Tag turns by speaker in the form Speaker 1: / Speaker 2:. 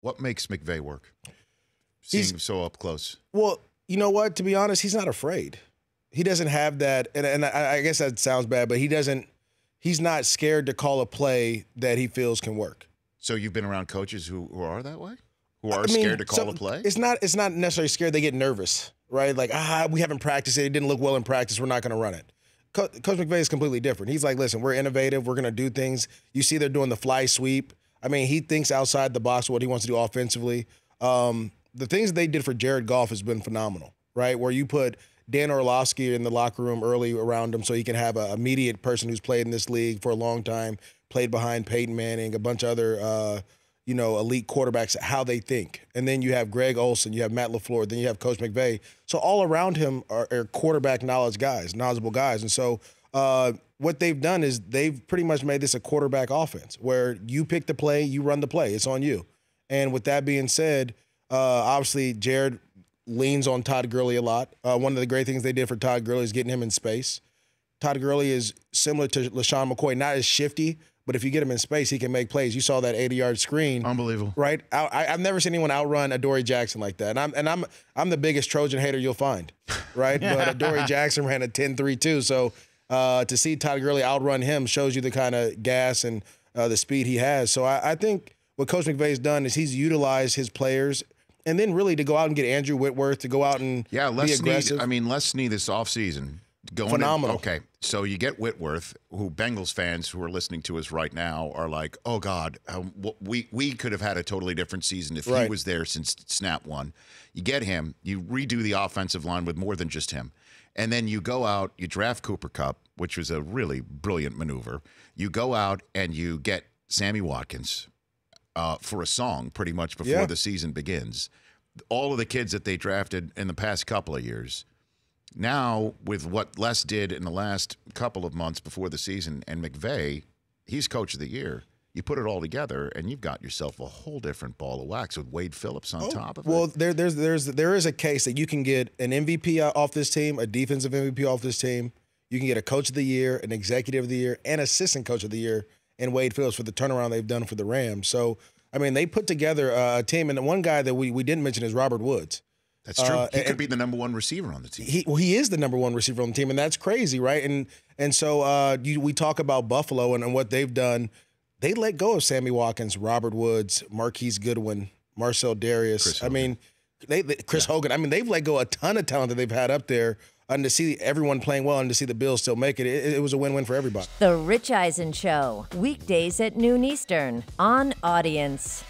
Speaker 1: What makes McVay work? Seeing him so up close.
Speaker 2: Well, you know what? To be honest, he's not afraid. He doesn't have that, and I guess that sounds bad, but he's not scared to call a play that he feels can work.
Speaker 1: So you've been around coaches who are that way? Who are scared to call a play?
Speaker 2: It's not necessarily scared. They get nervous, right? Like, we haven't practiced it. It didn't look well in practice. We're not going to run it. Coach McVay is completely different. He's like, listen, we're innovative. We're going to do things. You see they're doing the fly sweep. I mean, he thinks outside the box what he wants to do offensively. The things that they did for Jared Goff has been phenomenal, right? Where you put Dan Orlovsky in the locker room early around him so he can have an immediate person who's played in this league for a long time, played behind Peyton Manning, a bunch of other elite quarterbacks, how they think. And then you have Greg Olsen, you have Matt LaFleur, then you have Coach McVay. So all around him are quarterback knowledgeable guys. And so what they've done is they've pretty much made this a quarterback offense where you pick the play, you run the play. It's on you. And with that being said, obviously Jared leans on Todd Gurley a lot. One of the great things they did for Todd Gurley is getting him in space. Todd Gurley is similar to LaShawn McCoy, not as shifty, but if you get him in space, he can make plays. You saw that 80-yard screen.
Speaker 1: Unbelievable.
Speaker 2: Right? I've never seen anyone outrun Adoree Jackson like that. And I'm the biggest Trojan hater you'll find, right? But Adoree Jackson ran a 10.3 too. So to see Todd Gurley outrun him shows you the kind of gas and the speed he has. So I think what Coach McVay's done is he's utilized his players and then really to go out and get Andrew Whitworth to go out and be aggressive.
Speaker 1: Les Snead this offseason.
Speaker 2: Phenomenal.
Speaker 1: Okay, so you get Whitworth, who Bengals fans who are listening to us right now are like, oh, God, we could have had a totally different season if he was there since snap one. You get him, you redo the offensive line with more than just him. And then you go out, you draft Cooper Kupp, which was a really brilliant maneuver. You go out and you get Sammy Watkins for a song pretty much before the season begins. All of the kids that they drafted in the past couple of years. Now, with what Les did in the last couple of months before the season, and McVay, he's Coach of the Year. You put it all together, and you've got yourself a whole different ball of wax with Wade Phillips on top of it.
Speaker 2: Well, there is a case that you can get an MVP off this team, a defensive MVP off this team. You can get a Coach of the Year, an Executive of the Year, and Assistant Coach of the Year in Wade Phillips for the turnaround they've done for the Rams. So, I mean, they put together a team, and one guy that we didn't mention is Robert Woods.
Speaker 1: That's true. He could be the number one receiver on the team.
Speaker 2: He is the number one receiver on the team, and that's crazy, right? And so we talk about Buffalo and what they've done. They let go of Sammy Watkins, Robert Woods, Marquise Goodwin, Marcel Darius. Chris Hogan. I mean, they've let go a ton of talent that they've had up there. And to see everyone playing well and to see the Bills still make it, it was a win-win for everybody.
Speaker 3: The Rich Eisen Show, weekdays at noon Eastern on Audience.